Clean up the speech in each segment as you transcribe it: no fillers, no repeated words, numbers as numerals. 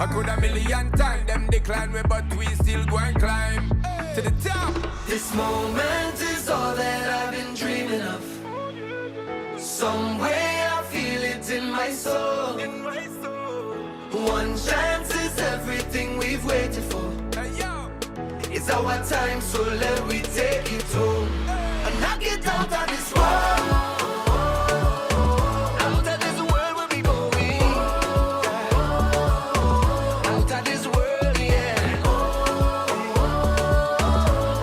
I could a million times them decline me, but we still go and climb to the top. This moment is all that I've been dreaming of. Some way I feel it in my soul. One chance is everything we've waited for. It's our time, so let we take it home and knock it out of this world. Out of this world where we going. Out of this world, yeah.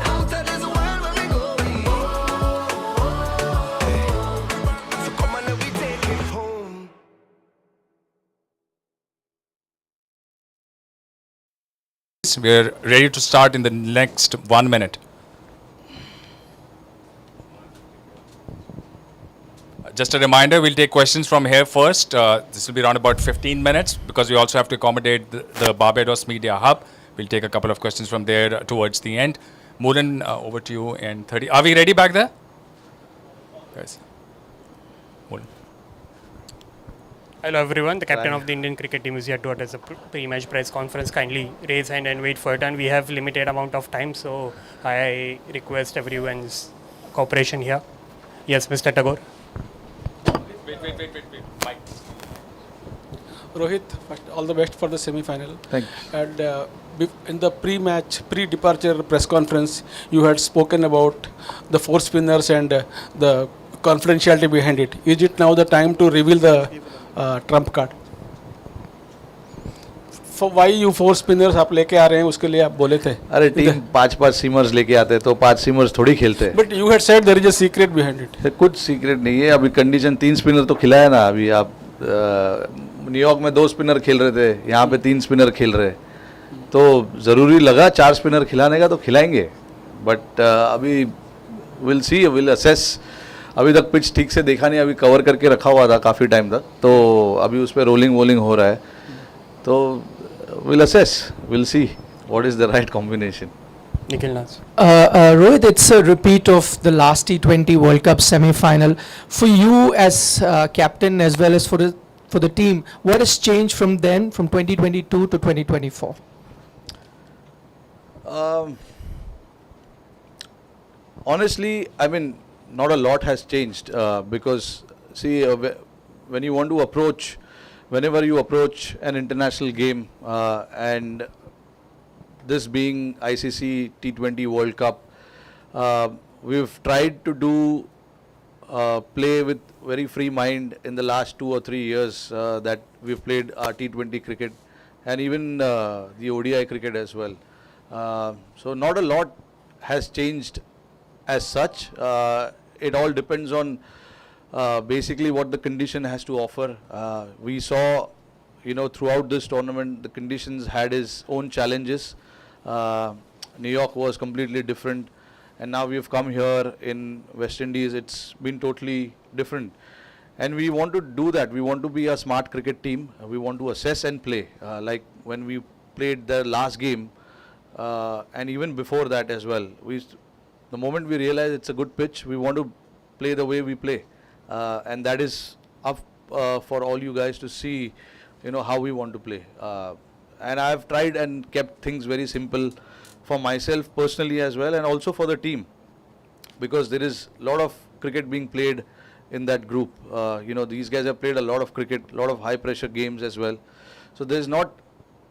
Out of this world where we going. So come on, let we take it home. We're ready to start in the next 1 minute. Just a reminder, we'll take questions from here first. This will be around about 15 minutes because we also have to accommodate the Barbados Media Hub. We'll take a couple of questions from there towards the end. Moolan, over to you in 30. Are we ready back there? Guys. Moolan. Hello everyone, the captain of the Indian cricket team is here to address the pre-match press conference. Kindly raise hand and wait for it, and we have limited amount of time, so I request everyone's cooperation here. Yes, Mr. Tagore. Wait. Mike. Rohit, first, all the best for the semi-final. Thank you. And in the pre-departure press conference, you had spoken about the four spinners and the confidentiality behind it. Is it now the time to reveal the trump card? For why you four spinners आप लेके आ रहे हैं उसके लिए आप बोले थे. अरे टीम पांच सीमर्स लेके आते तो पांच सीमर्स थोड़ी खेलते. But you had said there is a secret behind it. कुछ सीक्रेट नहीं है. अभी कंडीशन 3 स्पिनर तो खिलाया ना. अभी आप न्यूयॉर्क में 2 स्पिनर खेल रहे थे, यहाँ पे 3 स्पिनर खेल रहे, तो ज़रूरी लगा 4 स्पिनर खिलाने का तो खिलाएंगे. बट अभी विल सी, विल असेस. अभी तक पिच ठीक से देखा नहीं, अभी कवर करके रखा हुआ था काफ़ी टाइम तक, तो अभी उस पर रोलिंग वोलिंग हो रहा है, तो will assess, will see what is the right combination. Nikhil Nas. Rohit, it's a repeat of the last T20 World Cup semi-final. For you as captain as well as for the team, what has changed from then, from 2022 to 2024? Honestly, I mean, not a lot has changed because, see, when you want to approach, whenever you approach an international game, and this being ICC T20 World Cup, we've tried to do play with very free mind in the last 2 or 3 years that we've played our T20 cricket and even the ODI cricket as well. So not a lot has changed as such. It all depends on basically what the condition has to offer. We saw, throughout this tournament, the conditions had its own challenges. New York was completely different, and now we've come here in West Indies. It's been totally different, and we want to do that. We want to be a smart cricket team. We want to assess and play like when we played the last game, and even before that as well. The moment we realize it's a good pitch, we want to play the way we play, and that is up for all you guys to see, how we want to play. And I've tried and kept things very simple for myself personally as well, and also for the team, because there is a lot of cricket being played in that group. These guys have played a lot of cricket, a lot of high pressure games as well. So there's not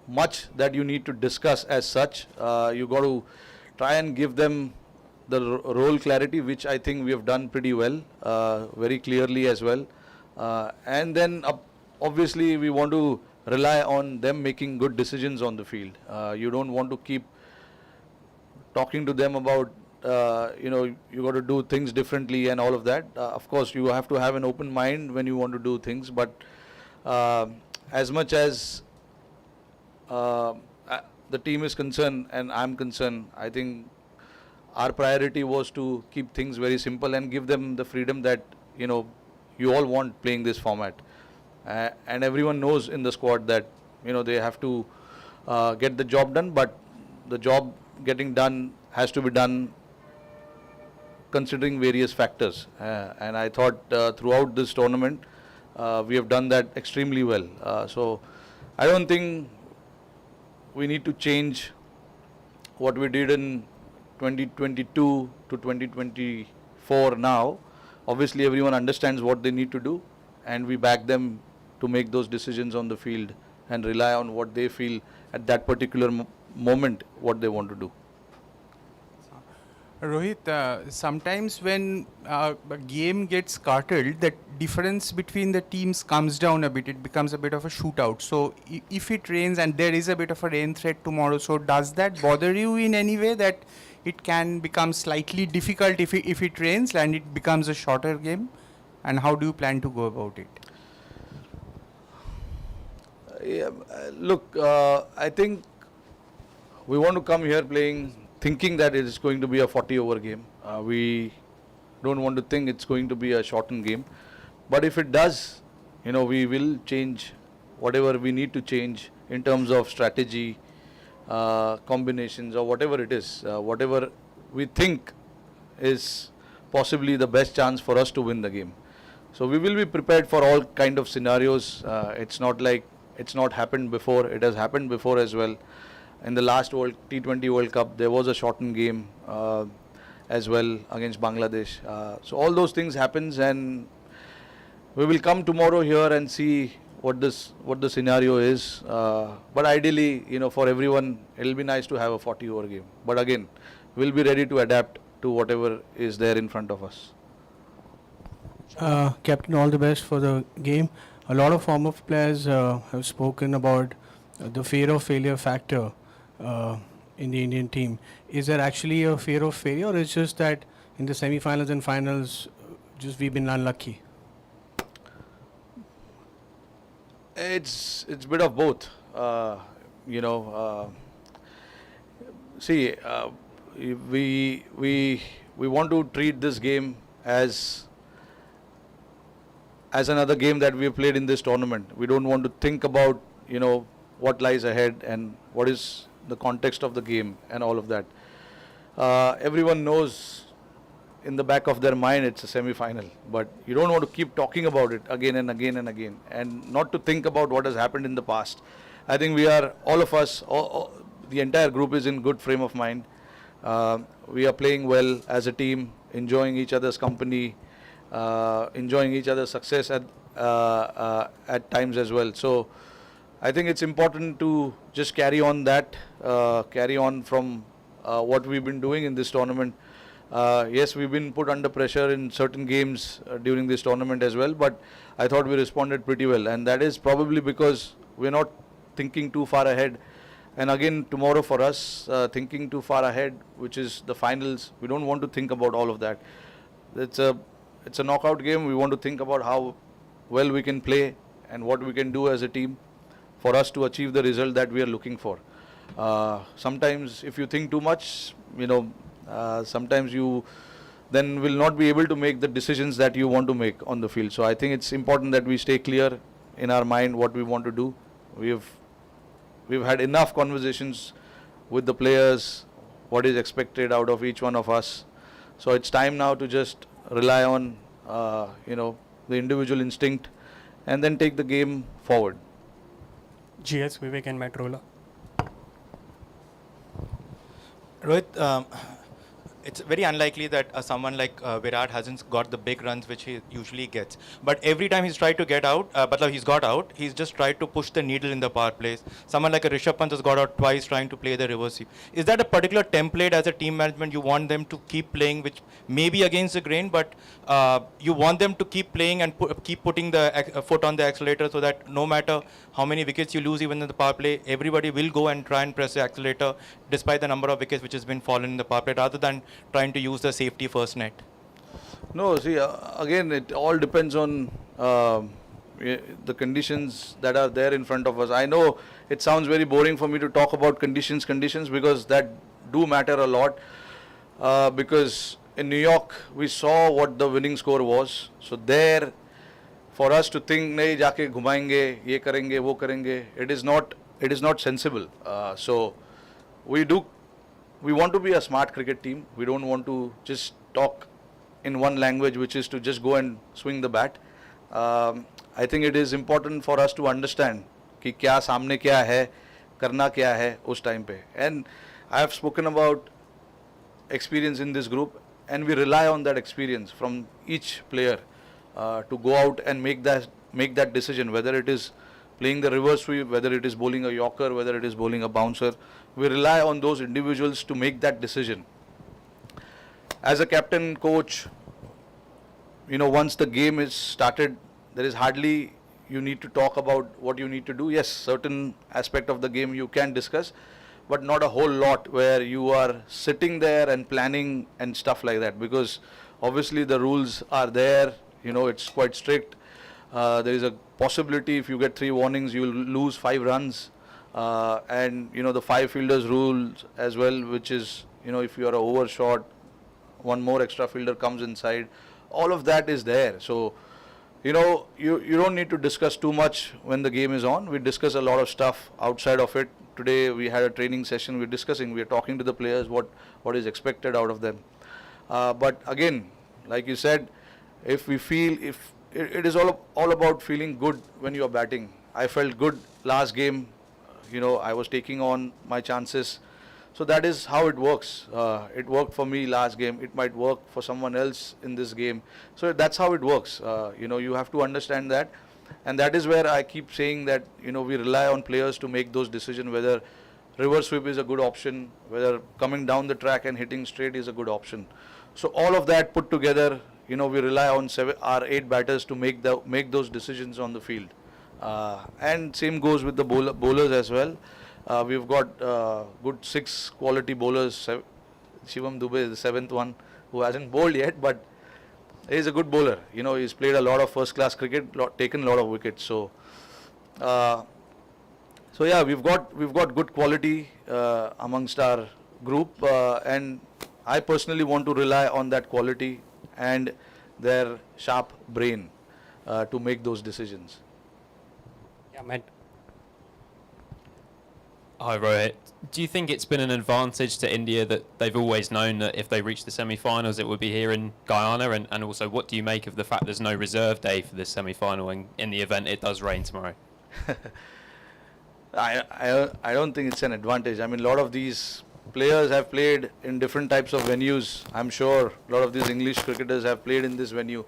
much that you need to discuss as such. You got to try and give them the role clarity, which I think we have done pretty well, very clearly as well. And then obviously we want to rely on them making good decisions on the field. You don't want to keep talking to them about, you got to do things differently and all of that. Of course, you have to have an open mind when you want to do things, but as much as the team is concerned and I'm concerned, I think our priority was to keep things very simple and give them the freedom that, you all want playing this format. And everyone knows in the squad that, they have to get the job done, but the job getting done has to be done considering various factors. And I thought throughout this tournament, we have done that extremely well. So I don't think we need to change what we did in 2022 to 2024 now. Obviously, everyone understands what they need to do, and we back them to make those decisions on the field and rely on what they feel at that particular moment, what they want to do. Rohit, sometimes when a game gets curtailed, the difference between the teams comes down a bit. It becomes a bit of a shootout. So if it rains and there is a bit of a rain threat tomorrow, so does that bother you in any way that it can become slightly difficult if it rains and it becomes a shorter game? And how do you plan to go about it? Look, I think we want to come here thinking that it is going to be a 40-over game. We don't want to think it's going to be a shortened game. But if it does, we will change whatever we need to change in terms of strategy, combinations, or whatever it is, whatever we think is possibly the best chance for us to win the game. So we will be prepared for all kind of scenarios. It's not like it's not happened before. It has happened before as well. In the last T20 World Cup, there was a shortened game as well against Bangladesh. So all those things happens, and we will come tomorrow here and see what the scenario is. But ideally, for everyone, it'll be nice to have a 40-over game. But again, we'll be ready to adapt to whatever is there in front of us. Captain, all the best for the game. A lot of former players have spoken about the fear of failure factor in the Indian team. Is there actually a fear of failure, or it's just that in the semi-finals and finals, just we've been unlucky? It's a bit of both. See, we want to treat this game as another game that we have played in this tournament. We don't want to think about what lies ahead and what is the context of the game and all of that. Everyone knows in the back of their mind it's a semi-final, but you don't want to keep talking about it again and again and again, and not to think about what has happened in the past. I think we are, all of us, the entire group is in good frame of mind. We are playing well as a team, enjoying each other's company, enjoying each other's success at times as well. So I think it's important to just carry on from what we've been doing in this tournament. Yes, we've been put under pressure in certain games during this tournament as well, but I thought we responded pretty well, and that is probably because we're not thinking too far ahead. And again, tomorrow for us, thinking too far ahead, which is the finals, we don't want to think about all of that. It's a knockout game. We want to think about how well we can play and what we can do as a team for us to achieve the result that we are looking for. Sometimes if you think too much, sometimes you then will not be able to make the decisions that you want to make on the field. So I think it's important that we stay clear in our mind what we want to do. We've had enough conversations with the players, what is expected out of each one of us. So it's time now to just rely on the individual instinct and then take the game forward. GS, Vivek and Matt Rola. Rohit, it's very unlikely that someone like Virat hasn't got the big runs which he usually gets. But every time he's tried to get out, he's got out, he's just tried to push the needle in the power plays. Someone like a Rishabh Pant has got out twice trying to play the reverse sweep. Is that a particular template as a team management you want them to keep playing, which may be against the grain, but you want them to keep playing and keep putting the foot on the accelerator so that no matter how many wickets you lose even in the power play, everybody will go and try and press the accelerator despite the number of wickets which has been fallen in the power play, rather than trying to use the safety first net? No, see, again, it all depends on the conditions that are there in front of us. I know it sounds very boring for me to talk about conditions, because that do matter a lot. Because in New York, we saw what the winning score was. So there, for us to think, nahi jaake ghumayenge, ye karenge, wo karenge, it is not sensible. So we want to be a smart cricket team. We don't want to just talk in one language, which is to just go and swing the bat. I think it is important for us to understand कि क्या सामने क्या है, करना क्या है उस time पे. And I have spoken about experience in this group, and we rely on that experience from each player to go out and make that decision, whether it is playing the reverse sweep, whether it is bowling a yorker, whether it is bowling a bouncer. We rely on those individuals to make that decision. As a captain, coach, once the game is started, there is hardly you need to talk about what you need to do. Yes, certain aspect of the game you can discuss, but not a whole lot where you are sitting there and planning and stuff like that, because obviously the rules are there. It's quite strict. There is a possibility if you get 3 warnings, you will lose 5 runs. And the 5 fielders rules as well, which is, if you are a overshot, one more extra fielder comes inside. All of that is there. So, you don't need to discuss too much when the game is on. We discuss a lot of stuff outside of it. Today we had a training session. We're talking to the players what is expected out of them. But again, like you said, if it is all about feeling good when you are batting. I felt good last game. I was taking on my chances. So that is how it works. It worked for me last game. It might work for someone else in this game. So that's how it works. You have to understand that. And that is where I keep saying that, we rely on players to make those decisions, whether reverse sweep is a good option, whether coming down the track and hitting straight is a good option. So all of that put together, we rely on our 8 batters to make those decisions on the field. And same goes with the bowlers as well. We've got good 6 quality bowlers. Shivam Dubey is the 7th one who hasn't bowled yet, but he's a good bowler. He's played a lot of first-class cricket, taken a lot of wickets. So yeah, we've got good quality amongst our group, and I personally want to rely on that quality and their sharp brain to make those decisions. Yeah, Matt. Hi Rohit, do you think it's been an advantage to India that they've always known that if they reach the semi-finals it would be here in Guyana, and also what do you make of the fact there's no reserve day for this semi-final in the event it does rain tomorrow? I don't think it's an advantage. I mean, a lot of these players have played in different types of venues. I'm sure a lot of these English cricketers have played in this venue.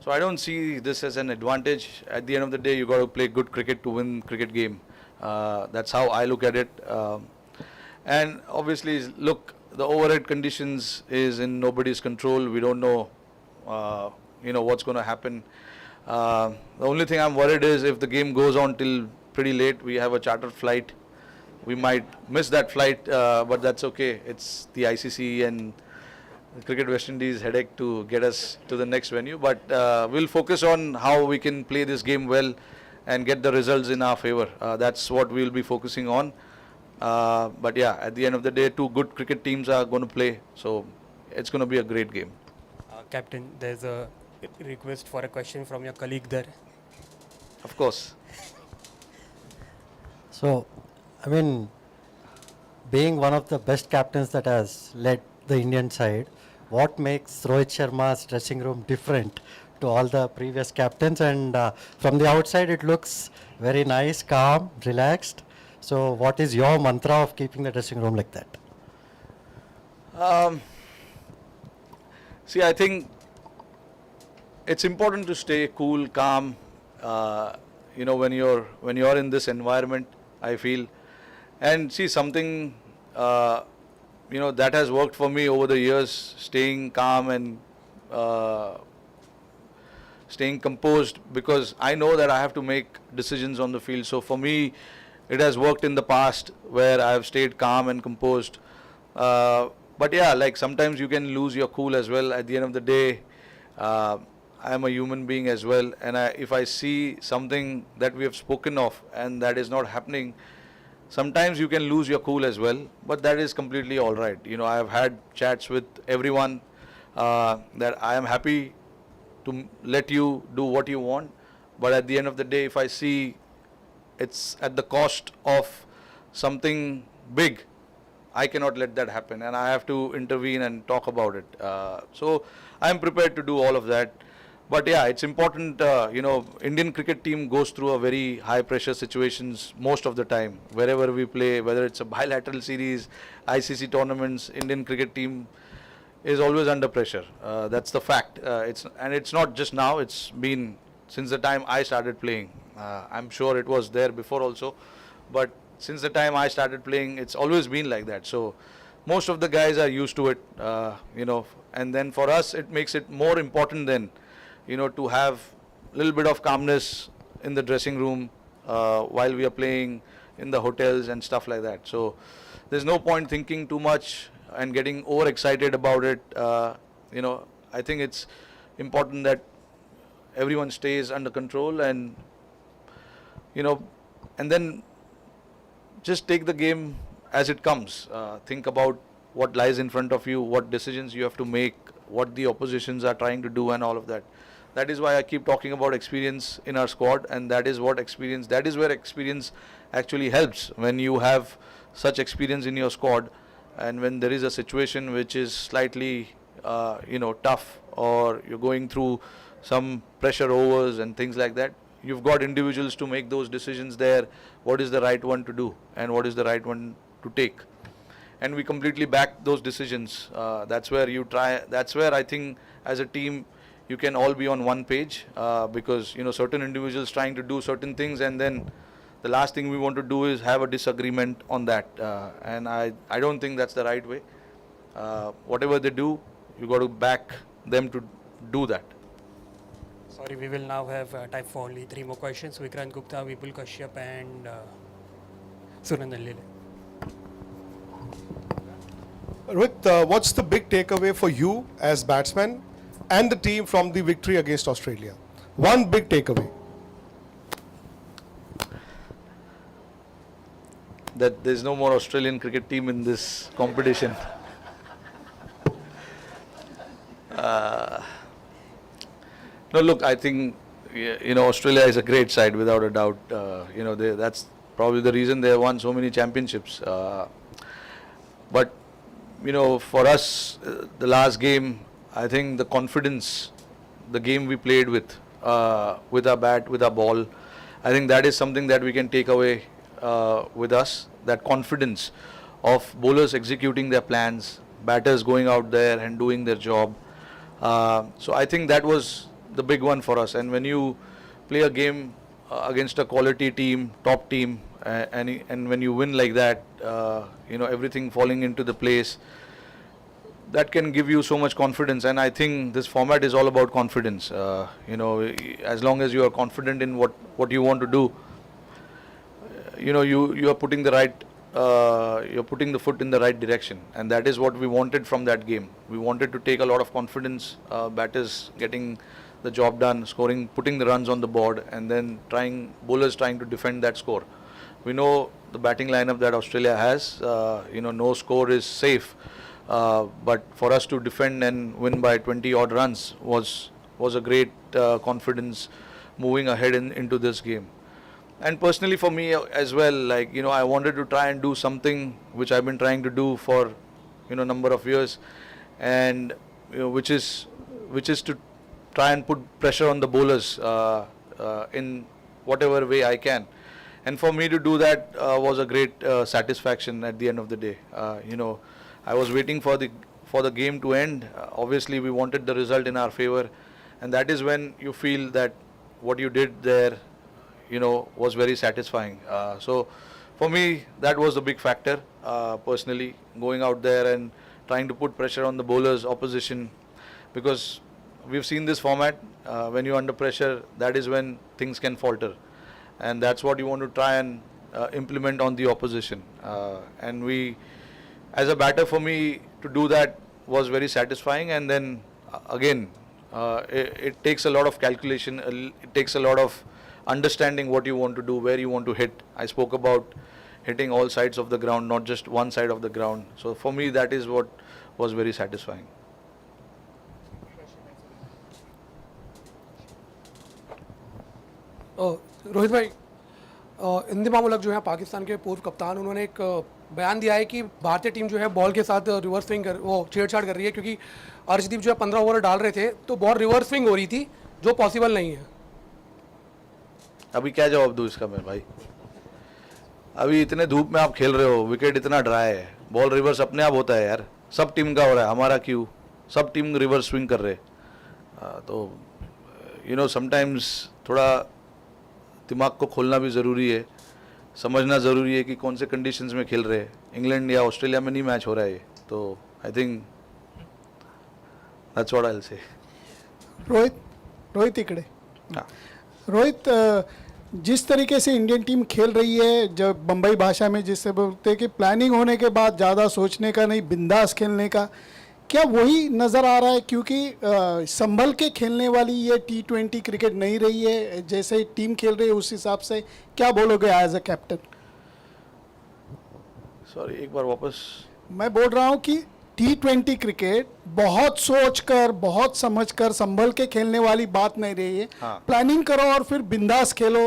So I don't see this as an advantage. At the end of the day, you got to play good cricket to win cricket game. That's how I look at it. And obviously, look, the overhead conditions is in nobody's control. We don't know, what's going to happen. The only thing I'm worried is if the game goes on till pretty late, we have a chartered flight. We might miss that flight, but that's okay. It's the ICC and Cricket West Indies headache to get us to the next venue. But we'll focus on how we can play this game well and get the results in our favor. That's what we'll be focusing on. But yeah, at the end of the day, 2 good cricket teams are going to play. So it's going to be a great game. Captain, there's a request for a question from your colleague there. Of course. So, I mean, being one of the best captains that has led the Indian side, what makes Rohit Sharma's dressing room different to all the previous captains? And from the outside, it looks very nice, calm, relaxed. So, what is your mantra of keeping the dressing room like that? See, I think it's important to stay cool, calm. When you're in this environment, I feel. And see, something that has worked for me over the years, staying calm and staying composed, because I know that I have to make decisions on the field. So for me, it has worked in the past where I have stayed calm and composed. But yeah, like sometimes you can lose your cool as well. At the end of the day, I am a human being as well, and if I see something that we have spoken of and that is not happening, sometimes you can lose your cool as well, but that is completely all right. I have had chats with everyone that I am happy to let you do what you want, but at the end of the day, if I see it's at the cost of something big, I cannot let that happen, and I have to intervene and talk about it. So I am prepared to do all of that. But yeah, it's important, Indian cricket team goes through a very high pressure situations most of the time. Wherever we play, whether it's a bilateral series, ICC tournaments, Indian cricket team is always under pressure. That's the fact. It's not just now, it's been since the time I started playing. I'm sure it was there before also, but since the time I started playing, it's always been like that. So most of the guys are used to it, and then for us, it makes it more important then, to have a little bit of calmness in the dressing room while we are playing in the hotels and stuff like that. So there's no point thinking too much and getting overexcited about it. I think it's important that everyone stays under control and then just take the game as it comes. Think about what lies in front of you, what decisions you have to make, what the oppositions are trying to do and all of that. That is why I keep talking about experience in our squad, and that is where experience actually helps. When you have such experience in your squad, and when there is a situation which is slightly tough, or you're going through some pressure overs and things like that, you've got individuals to make those decisions there. What is the right one to do and what is the right one to take, and we completely back those decisions. That's where I think as a team you can all be on one page, because certain individuals trying to do certain things, and then the last thing we want to do is have a disagreement on that, and I don't think that's the right way. Whatever they do, you got to back them to do that. Sorry, we will now have time for only 3 more questions. Vikrant Gupta, Vipul Kashyap and Sunandan Lile. Rohit, what's the big takeaway for you as batsman and the team from the victory against Australia? One big takeaway. That there's no more Australian cricket team in this competition. No, look, I think Australia is a great side without a doubt. That's probably the reason they have won so many championships. But for us, the last game, I think the confidence, the game we played with our bat, with our ball, I think that is something that we can take away with us. That confidence of bowlers executing their plans, batters going out there and doing their job. So I think that was the big one for us. And when you play a game against a quality team, top team, and when you win like that, everything falling into the place, that can give you so much confidence. And I think this format is all about confidence. As long as you are confident in what you want to do, you are putting you're putting the foot in the right direction, and that is what we wanted from that game. We wanted to take a lot of confidence, batters getting the job done, scoring, putting the runs on the board, and then bowlers trying to defend that score. We know the batting lineup that Australia has. No score is safe, but for us to defend and win by 20 odd runs was a great confidence moving ahead into this game. And personally for me as well, I wanted to try and do something which I've been trying to do for a number of years, and which is to try and put pressure on the bowlers in whatever way I can. And for me to do that was a great satisfaction at the end of the day. I was waiting for the game to end. Obviously we wanted the result in our favor, and that is when you feel that what you did there was very satisfying. So for me, that was a big factor, personally, going out there and trying to put pressure on the bowlers, opposition, because we've seen this format. When you're under pressure, that is when things can falter, and that's what you want to try and implement on the opposition. And as a batter, for me to do that was very satisfying. And then again, it takes a lot of calculation, it takes a lot of understanding what you want to do, where you want to hit. I spoke about hitting all sides of the ground, not just one side of the ground. So for me, that is what was very satisfying. Rohit भाई, इंदिमा मुलक जो है पाकिस्तान के पूर्व कप्तान, उन्होंने एक बयान दिया है कि भारतीय टीम जो है बॉल के साथ रिवर्स स्विंग छेड़छाड़ कर रही है, क्योंकि अर्शदीप जो है 15 ओवर डाल रहे थे तो बॉल रिवर्स स्विंग हो रही थी, जो पॉसिबल नहीं है। अभी क्या जवाब दूँ इसका मैं भाई? अभी इतने धूप में आप खेल रहे हो, विकेट इतना ड्राई है, बॉल रिवर्स अपने आप होता है यार, सब टीम का हो रहा है, हमारा क्यों? सब टीम रिवर्स स्विंग कर रहे तो यू नो समटाइम्स थोड़ा दिमाग को खोलना भी ज़रूरी है, समझना ज़रूरी है कि कौन से कंडीशंस में खेल रहे हैं। इंग्लैंड या ऑस्ट्रेलिया में नहीं मैच हो रहा है ये, तो I think that's what I will say. Rohit इकडे। रोहित, जिस तरीके से इंडियन टीम खेल रही है, जब बम्बई भाषा में जिससे बोलते हैं कि प्लानिंग होने के बाद ज़्यादा सोचने का नहीं, बिंदास खेलने का, क्या वही नज़र आ रहा है? क्योंकि संभल के खेलने वाली ये T20 क्रिकेट नहीं रही है, जैसे टीम खेल रही है उस हिसाब से क्या बोलोगे एज अ कैप्टन? सॉरी, एक बार वापस। मैं बोल रहा हूँ कि T20 क्रिकेट बहुत सोचकर, बहुत समझकर, संभल के खेलने वाली बात नहीं रही है। हाँ। प्लानिंग करो और फिर बिंदास खेलो,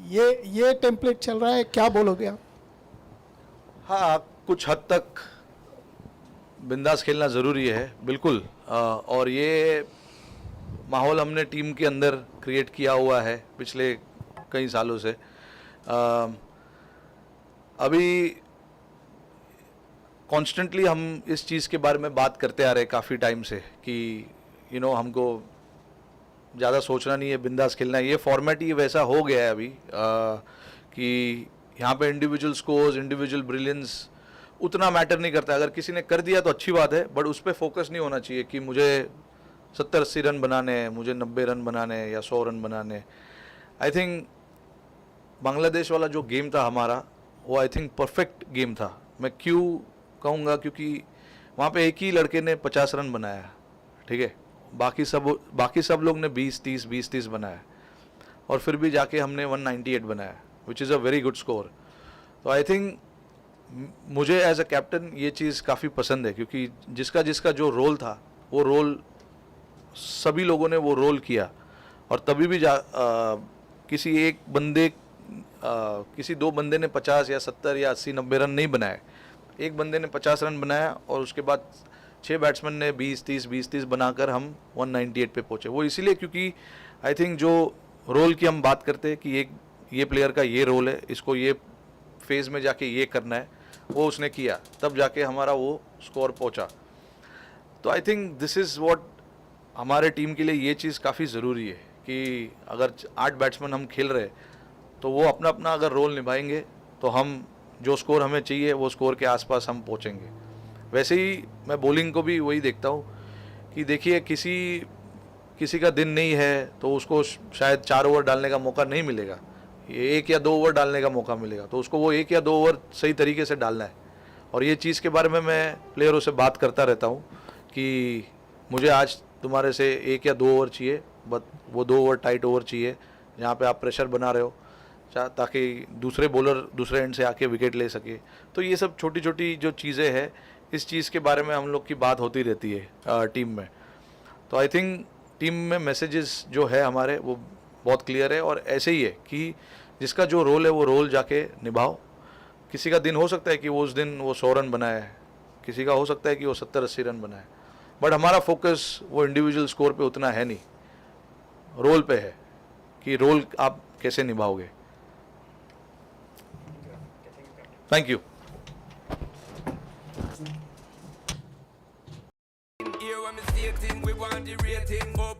ये टेम्पलेट चल रहा है, क्या बोलोगे आप? हाँ, कुछ हद तक बिंदास खेलना ज़रूरी है, बिल्कुल। और ये माहौल हमने टीम के अंदर क्रिएट किया हुआ है पिछले कई सालों से। अभी कॉन्स्टेंटली हम इस चीज़ के बारे में बात करते आ रहे हैं काफ़ी टाइम से कि यू नो हमको ज़्यादा सोचना नहीं है, बिंदास खेलना है। ये फॉर्मेट ही वैसा हो गया है अभी कि यहाँ पे इंडिविजुअल स्कोर्स, इंडिविजुअल ब्रिलियंस उतना मैटर नहीं करता। अगर किसी ने कर दिया तो अच्छी बात है, बट उस पर फोकस नहीं होना चाहिए कि मुझे 70-80 रन बनाने हैं, मुझे 90 रन बनाने हैं या 100 रन बनाने हैं। आई थिंक बांग्लादेश वाला जो गेम था हमारा, वो आई थिंक परफेक्ट गेम था। मैं क्यों कहूँगा? क्योंकि वहाँ पे एक ही लड़के ने 50 रन बनाया, ठीक है, बाकी सब लोग ने 20-30 बनाया, और फिर भी जाके हमने 198 बनाया, which is a very good score. तो आई थिंक मुझे एज अ कैप्टन ये चीज़ काफ़ी पसंद है, क्योंकि जिसका जो रोल था, वो रोल सभी लोगों ने वो रोल किया, और तभी भी किसी दो बंदे ने 50 या 70 या 80-90 रन नहीं बनाए। एक बंदे ने 50 रन बनाया, और उसके बाद 6 बैट्समैन ने 20-30 बनाकर हम 198 पे पहुँचे। वो इसीलिए क्योंकि आई थिंक जो रोल की हम बात करते हैं कि ये प्लेयर का ये रोल है, इसको ये फेज़ में जाके ये करना है, वो उसने किया, तब जाके हमारा वो स्कोर पहुंचा। तो I think this is what हमारे टीम के लिए ये चीज़ काफ़ी ज़रूरी है कि अगर 8 बैट्समैन हम खेल रहे तो वो अपना अपना अगर रोल निभाएंगे तो हम जो स्कोर हमें चाहिए वो स्कोर के आसपास हम पहुंचेंगे। वैसे ही मैं बॉलिंग को भी वही देखता हूँ कि देखिए किसी का दिन नहीं है तो उसको शायद 4 ओवर डालने का मौका नहीं मिलेगा, ये 1 या 2 ओवर डालने का मौका मिलेगा, तो उसको वो 1 या 2 ओवर सही तरीके से डालना है। और ये चीज़ के बारे में मैं प्लेयरों से बात करता रहता हूँ कि मुझे आज तुम्हारे से 1 या 2 ओवर चाहिए, बट वो 2 ओवर टाइट ओवर चाहिए जहाँ पे आप प्रेशर बना रहे हो, ताकि दूसरे बॉलर दूसरे एंड से आके विकेट ले सके। तो ये सब छोटी छोटी जो चीज़ें हैं, इस चीज़ के बारे में हम लोग की बात होती रहती है टीम में। तो आई थिंक टीम में मैसेजेस जो है हमारे वो बहुत क्लियर है, और ऐसे ही है कि जिसका जो रोल है वो रोल जाके निभाओ। किसी का दिन हो सकता है कि वो उस दिन वो 100 रन बनाए, किसी का हो सकता है कि वो 70-80 रन बनाए, बट हमारा फोकस वो इंडिविजुअल स्कोर पे उतना है नहीं, रोल पे है कि रोल आप कैसे निभाओगे। Thank you. Here when me stating, we want the rating up.